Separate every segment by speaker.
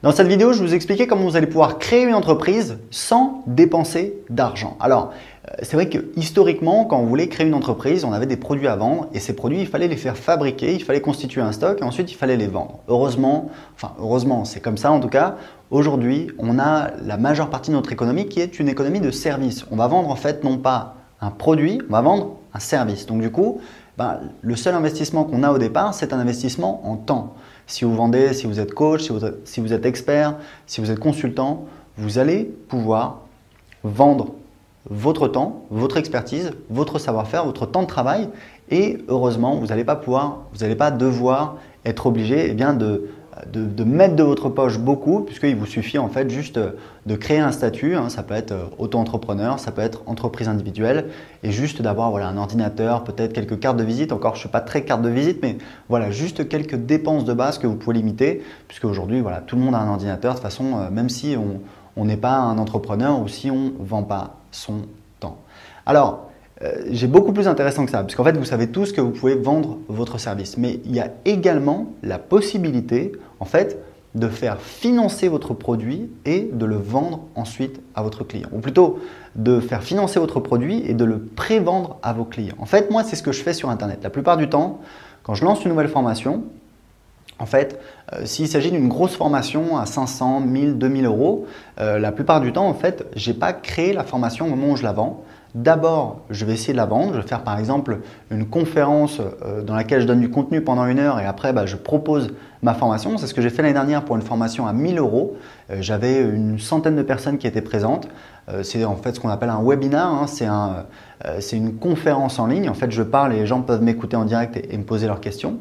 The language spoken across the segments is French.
Speaker 1: Dans cette vidéo, je vais vous expliquer comment vous allez pouvoir créer une entreprise sans dépenser d'argent. Alors, c'est vrai que historiquement, quand on voulait créer une entreprise, on avait des produits à vendre et ces produits, il fallait les faire fabriquer, il fallait constituer un stock et ensuite il fallait les vendre. Heureusement, c'est comme ça en tout cas, aujourd'hui, on a la majeure partie de notre économie qui est une économie de service. On va vendre en fait non pas un produit, on va vendre un service. Donc du coup, le seul investissement qu'on a au départ, c'est un investissement en temps. Si vous vendez, si vous êtes coach, si vous êtes expert, si vous êtes consultant, vous allez pouvoir vendre votre temps, votre expertise, votre savoir-faire, votre temps de travail et heureusement, vous n'allez pas devoir être obligé de mettre de votre poche beaucoup puisqu'il vous suffit en fait juste de créer un statut, ça peut être auto-entrepreneur, ça peut être entreprise individuelle et juste d'avoir un ordinateur, peut-être quelques cartes de visite, encore je ne suis pas très carte de visite mais voilà juste quelques dépenses de base que vous pouvez limiter puisque aujourd'hui tout le monde a un ordinateur de toute façon même si on n'est pas un entrepreneur ou si on ne vend pas son temps. Alors, j'ai beaucoup plus intéressant que ça, parce qu'en fait, vous savez tous que vous pouvez vendre votre service, mais il y a également la possibilité, en fait, de faire financer votre produit et de le vendre ensuite à votre client. Ou plutôt, de faire financer votre produit et de le pré-vendre à vos clients. En fait, moi, c'est ce que je fais sur Internet. La plupart du temps, quand je lance une nouvelle formation, en fait, s'il s'agit d'une grosse formation à 500, 1000, 2000 euros, la plupart du temps, en fait, je n'ai pas créé la formation au moment où je la vends. D'abord, je vais essayer de la vendre. Je vais faire par exemple une conférence dans laquelle je donne du contenu pendant 1 heure et après, je propose ma formation. C'est ce que j'ai fait l'année dernière pour une formation à 1000 euros. J'avais une centaine de personnes qui étaient présentes. C'est en fait ce qu'on appelle un webinar. C'est une conférence en ligne. En fait, je parle et les gens peuvent m'écouter en direct et me poser leurs questions.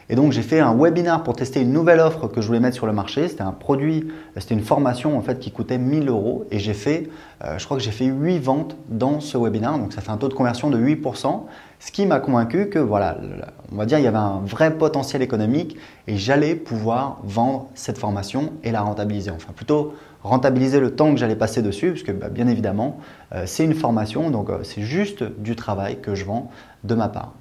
Speaker 1: Et donc, j'ai fait un webinar pour tester une nouvelle offre que je voulais mettre sur le marché. C'était un produit, c'était une formation en fait qui coûtait 1000 euros et je crois que j'ai fait 8 ventes dans ce webinar. Donc, ça fait un taux de conversion de 8%, ce qui m'a convaincu que on va dire il y avait un vrai potentiel économique et j'allais pouvoir vendre cette formation et la rentabiliser. Enfin, plutôt rentabiliser le temps que j'allais passer dessus, puisque bien évidemment, c'est une formation, donc c'est juste du travail que je vends de ma part.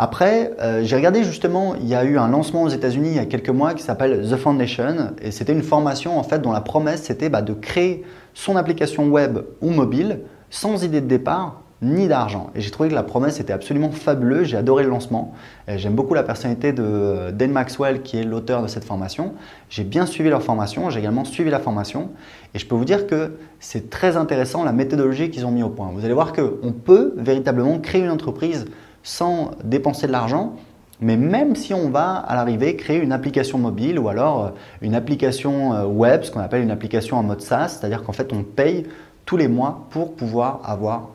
Speaker 1: Après, j'ai regardé justement, il y a eu un lancement aux États-Unis il y a quelques mois qui s'appelle The Foundation et c'était une formation en fait dont la promesse c'était de créer son application web ou mobile sans idée de départ ni d'argent. Et j'ai trouvé que la promesse était absolument fabuleuse, j'ai adoré le lancement. J'aime beaucoup la personnalité de Dan Maxwell qui est l'auteur de cette formation. J'ai bien suivi leur formation, j'ai également suivi la formation et je peux vous dire que c'est très intéressant la méthodologie qu'ils ont mis au point. Vous allez voir qu'on peut véritablement créer une entreprise sans dépenser de l'argent, mais même si on va à l'arrivée créer une application mobile ou alors une application web, ce qu'on appelle une application en mode SaaS, c'est-à-dire qu'en fait on paye tous les mois pour pouvoir avoir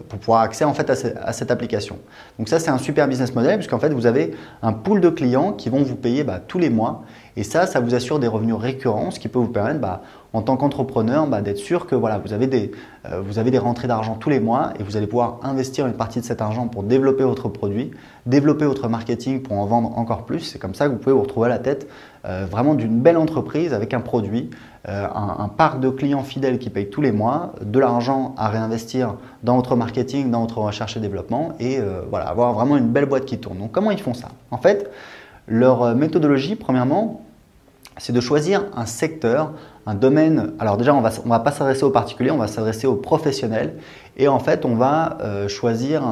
Speaker 1: pour pouvoir accès en fait à cette application. Donc ça c'est un super business model puisqu'en fait vous avez un pool de clients qui vont vous payer tous les mois et ça vous assure des revenus récurrents, ce qui peut vous permettre en tant qu'entrepreneur d'être sûr que vous avez des rentrées d'argent tous les mois et vous allez pouvoir investir une partie de cet argent pour développer votre produit, développer votre marketing pour en vendre encore plus. C'est comme ça que vous pouvez vous retrouver à la tête vraiment d'une belle entreprise avec un produit, un parc de clients fidèles qui payent tous les mois, de l'argent à réinvestir dans votre marketing, dans votre recherche et développement et avoir vraiment une belle boîte qui tourne. Donc comment ils font ça? En fait, leur méthodologie, premièrement, c'est de choisir un secteur, un domaine. Alors déjà, on va pas s'adresser aux particuliers, on va s'adresser aux professionnels et en fait, on va choisir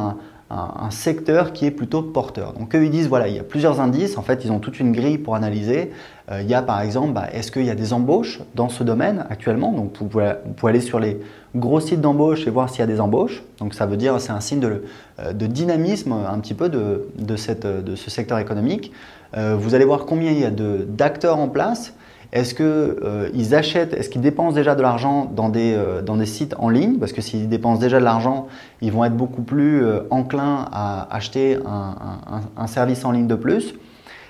Speaker 1: un secteur qui est plutôt porteur. Donc eux, ils disent il y a plusieurs indices. En fait, ils ont toute une grille pour analyser. Il y a par exemple, est-ce qu'il y a des embauches dans ce domaine actuellement? Donc vous pouvez aller sur les gros sites d'embauche et voir s'il y a des embauches. Donc ça veut dire c'est un signe de dynamisme un petit peu de ce secteur économique. Vous allez voir combien il y a d'acteurs en place. Est-ce qu'ils achètent, est-ce qu'ils dépensent déjà de l'argent dans des sites en ligne? Parce que s'ils dépensent déjà de l'argent, ils vont être beaucoup plus enclins à acheter un service en ligne de plus,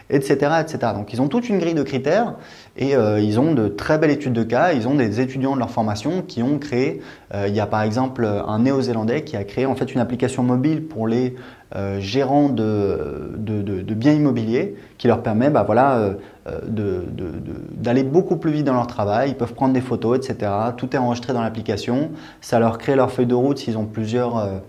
Speaker 1: etc., etc. Donc, ils ont toute une grille de critères et ils ont de très belles études de cas. Ils ont des étudiants de leur formation qui ont créé, il y a par exemple un Néo-Zélandais qui a créé en fait une application mobile pour les gérants de biens immobiliers qui leur permet d'aller beaucoup plus vite dans leur travail. Ils peuvent prendre des photos, etc. Tout est enregistré dans l'application. Ça leur crée leur feuille de route s'ils ont plusieurs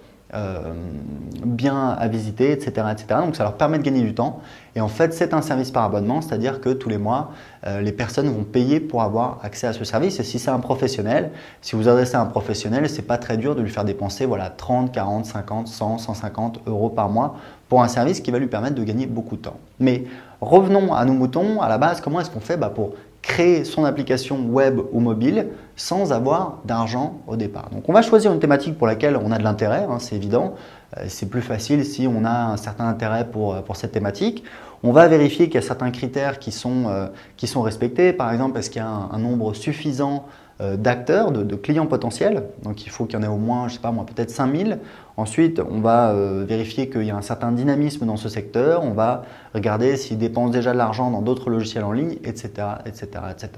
Speaker 1: bien à visiter, etc., etc. Donc ça leur permet de gagner du temps. Et en fait, c'est un service par abonnement, c'est-à-dire que tous les mois, les personnes vont payer pour avoir accès à ce service. Et si c'est un professionnel, si vous adressez à un professionnel, ce n'est pas très dur de lui faire dépenser 30, 40, 50, 100, 150 euros par mois pour un service qui va lui permettre de gagner beaucoup de temps. Mais revenons à nos moutons. À la base, comment est-ce qu'on fait pour créer son application web ou mobile sans avoir d'argent au départ? Donc on va choisir une thématique pour laquelle on a de l'intérêt, c'est évident. C'est plus facile si on a un certain intérêt pour cette thématique. On va vérifier qu'il y a certains critères qui sont respectés. Par exemple, est-ce qu'il y a un nombre suffisant d'acteurs, de clients potentiels? Donc il faut qu'il y en ait au moins, je sais pas moi, peut-être 5000. Ensuite, on va vérifier qu'il y a un certain dynamisme dans ce secteur. On va regarder s'ils dépensent déjà de l'argent dans d'autres logiciels en ligne, etc., etc., etc.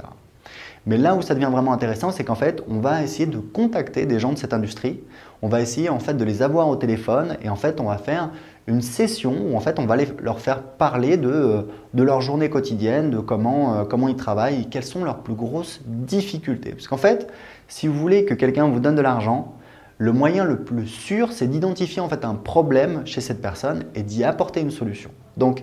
Speaker 1: Mais là où ça devient vraiment intéressant, c'est qu'en fait, on va essayer de contacter des gens de cette industrie. On va essayer en fait de les avoir au téléphone et en fait, on va faire une session où en fait, on va leur faire parler de leur journée quotidienne, de comment ils travaillent et quelles sont leurs plus grosses difficultés. Parce qu'en fait, si vous voulez que quelqu'un vous donne de l'argent, le moyen le plus sûr, c'est d'identifier en fait un problème chez cette personne et d'y apporter une solution. Donc,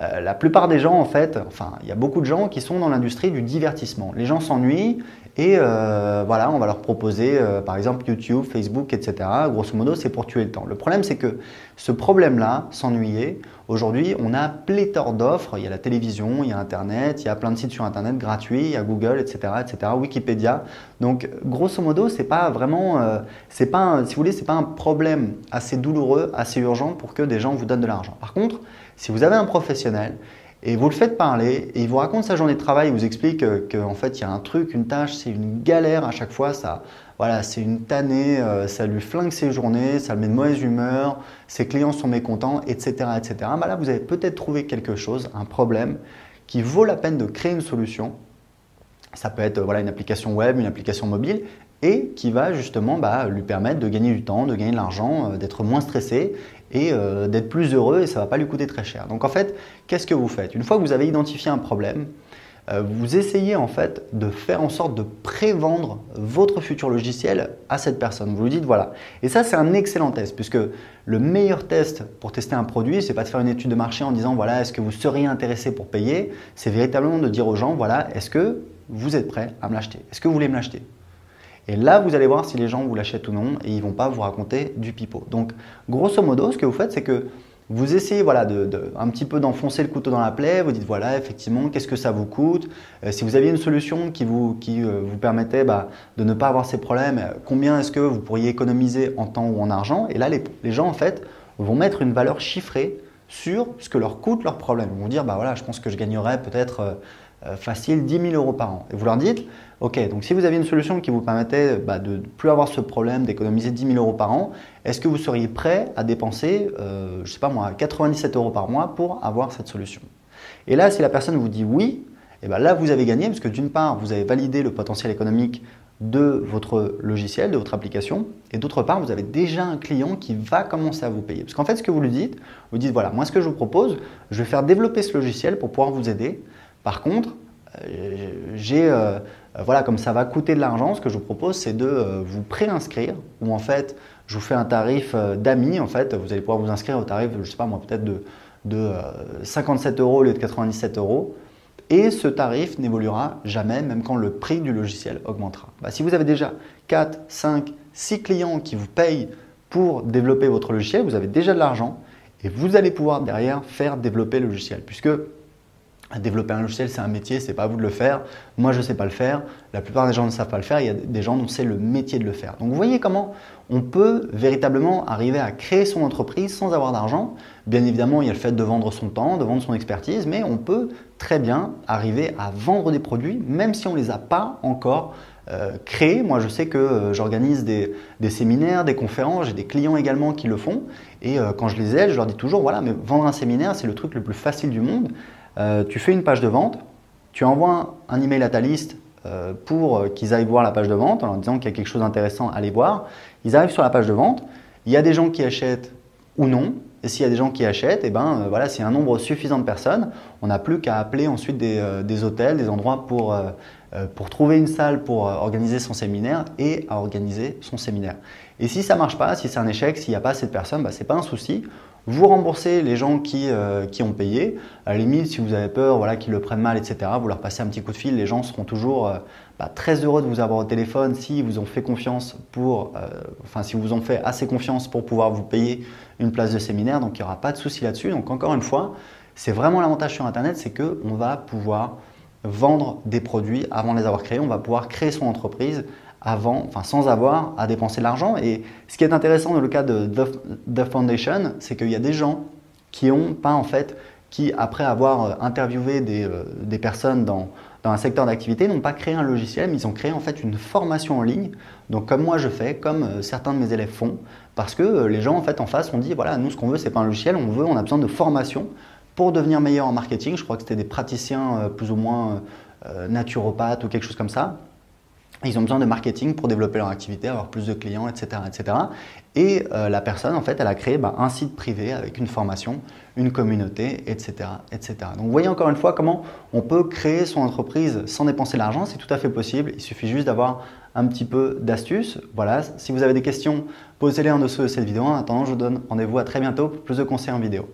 Speaker 1: la plupart des gens, en fait, il y a beaucoup de gens qui sont dans l'industrie du divertissement. Les gens s'ennuient et voilà, on va leur proposer par exemple YouTube, Facebook, etc. Grosso modo, c'est pour tuer le temps. Le problème, c'est que ce problème-là, s'ennuyer, aujourd'hui, on a pléthore d'offres. Il y a la télévision, il y a Internet, il y a plein de sites sur Internet gratuits, il y a Google, etc., etc., Wikipédia. Donc, grosso modo, c'est pas vraiment, si vous voulez, c'est pas un problème assez douloureux, assez urgent pour que des gens vous donnent de l'argent. Par contre, si vous avez un professionnel et vous le faites parler et il vous raconte sa journée de travail, il vous explique qu'en fait il y a un truc, une tâche, c'est une galère à chaque fois, voilà, c'est une tannée, ça lui flingue ses journées, ça le met de mauvaise humeur, ses clients sont mécontents, etc. etc. Là, vous avez peut-être trouvé quelque chose, un problème qui vaut la peine de créer une solution. Ça peut être une application web, une application mobile et qui va justement lui permettre de gagner du temps, de gagner de l'argent, d'être moins stressé et d'être plus heureux et ça ne va pas lui coûter très cher. Donc en fait, qu'est-ce que vous faites? Une fois que vous avez identifié un problème, vous essayez en fait de faire en sorte de prévendre votre futur logiciel à cette personne. Vous lui dites voilà. Et ça, c'est un excellent test puisque le meilleur test pour tester un produit, ce n'est pas de faire une étude de marché en disant voilà, est-ce que vous seriez intéressé pour payer? C'est véritablement de dire aux gens voilà, est-ce que vous êtes prêt à me l'acheter? Est-ce que vous voulez me l'acheter? Et là, vous allez voir si les gens vous l'achètent ou non et ils ne vont pas vous raconter du pipeau. Donc, grosso modo, ce que vous faites, c'est que vous essayez un petit peu d'enfoncer le couteau dans la plaie. Vous dites voilà, effectivement, qu'est-ce que ça vous coûte? Si vous aviez une solution qui vous permettait de ne pas avoir ces problèmes, combien est-ce que vous pourriez économiser en temps ou en argent? Et là, les gens, en fait, vont mettre une valeur chiffrée sur ce que leur coûte leur problème. Ils vont dire voilà, je pense que je gagnerais peut-être facile 10 000 euros par an. Et vous leur dites ok, donc si vous aviez une solution qui vous permettait de ne plus avoir ce problème, d'économiser 10 000 euros par an, est-ce que vous seriez prêt à dépenser, je ne sais pas moi, 97 euros par mois pour avoir cette solution? Et là, si la personne vous dit oui, et là, vous avez gagné parce que d'une part, vous avez validé le potentiel économique de votre logiciel, de votre application, et d'autre part, vous avez déjà un client qui va commencer à vous payer. Parce qu'en fait, ce que vous lui dites, vous dites voilà, moi ce que je vous propose, je vais faire développer ce logiciel pour pouvoir vous aider. Par contre, comme ça va coûter de l'argent, ce que je vous propose, c'est de vous préinscrire, ou en fait, je vous fais un tarif d'amis. En fait, vous allez pouvoir vous inscrire au tarif, je ne sais pas moi, peut-être de 57 euros au lieu de 97 euros. Et ce tarif n'évoluera jamais, même quand le prix du logiciel augmentera. Si vous avez déjà 4, 5, 6 clients qui vous payent pour développer votre logiciel, vous avez déjà de l'argent et vous allez pouvoir derrière faire développer le logiciel. Puisque développer un logiciel, c'est un métier, ce n'est pas à vous de le faire. Moi, je ne sais pas le faire. La plupart des gens ne savent pas le faire. Il y a des gens dont c'est le métier de le faire. Donc, vous voyez comment on peut véritablement arriver à créer son entreprise sans avoir d'argent. Bien évidemment, il y a le fait de vendre son temps, de vendre son expertise, mais on peut très bien arriver à vendre des produits, même si on ne les a pas encore créés. Moi, je sais que j'organise des séminaires, des conférences, j'ai des clients également qui le font. Et quand je les aide, je leur dis toujours, voilà, mais vendre un séminaire, c'est le truc le plus facile du monde. Tu fais une page de vente, tu envoies un email à ta liste pour qu'ils aillent voir la page de vente en leur disant qu'il y a quelque chose d'intéressant à aller voir. Ils arrivent sur la page de vente, il y a des gens qui achètent ou non, et s'il y a des gens qui achètent, et ben voilà, s'il y a un nombre suffisant de personnes, on n'a plus qu'à appeler ensuite des hôtels, des endroits pour trouver une salle pour organiser son séminaire et à organiser son séminaire. Et si ça ne marche pas, si c'est un échec, s'il n'y a pas assez de personnes, ce n'est pas un souci. Vous remboursez les gens qui ont payé. À la limite, si vous avez peur voilà, qu'ils le prennent mal, etc., vous leur passez un petit coup de fil. Les gens seront toujours très heureux de vous avoir au téléphone si vous ont fait confiance si vous ont fait assez confiance pour pouvoir vous payer une place de séminaire. Donc, il n'y aura pas de souci là-dessus. Donc, encore une fois, c'est vraiment l'avantage sur Internet, c'est qu'on va pouvoir vendre des produits avant de les avoir créés. On va pouvoir créer son entreprise sans avoir à dépenser de l'argent. Et ce qui est intéressant dans le cas de The Foundation, c'est qu'il y a des gens qui après avoir interviewé des personnes dans un secteur d'activité, n'ont pas créé un logiciel, mais ils ont créé en fait une formation en ligne. Donc comme moi je fais, comme certains de mes élèves font, parce que les gens en face ont dit voilà, nous ce qu'on veut c'est pas un logiciel, on a besoin de formation pour devenir meilleur en marketing. Je crois que c'était des praticiens plus ou moins naturopathes ou quelque chose comme ça. Ils ont besoin de marketing pour développer leur activité, avoir plus de clients, etc. etc. Et la personne, en fait, elle a créé un site privé avec une formation, une communauté, etc., etc. Donc, vous voyez encore une fois comment on peut créer son entreprise sans dépenser de l'argent. C'est tout à fait possible. Il suffit juste d'avoir un petit peu d'astuces. Voilà. Si vous avez des questions, posez-les en dessous de cette vidéo. En attendant, je vous donne rendez-vous à très bientôt pour plus de conseils en vidéo.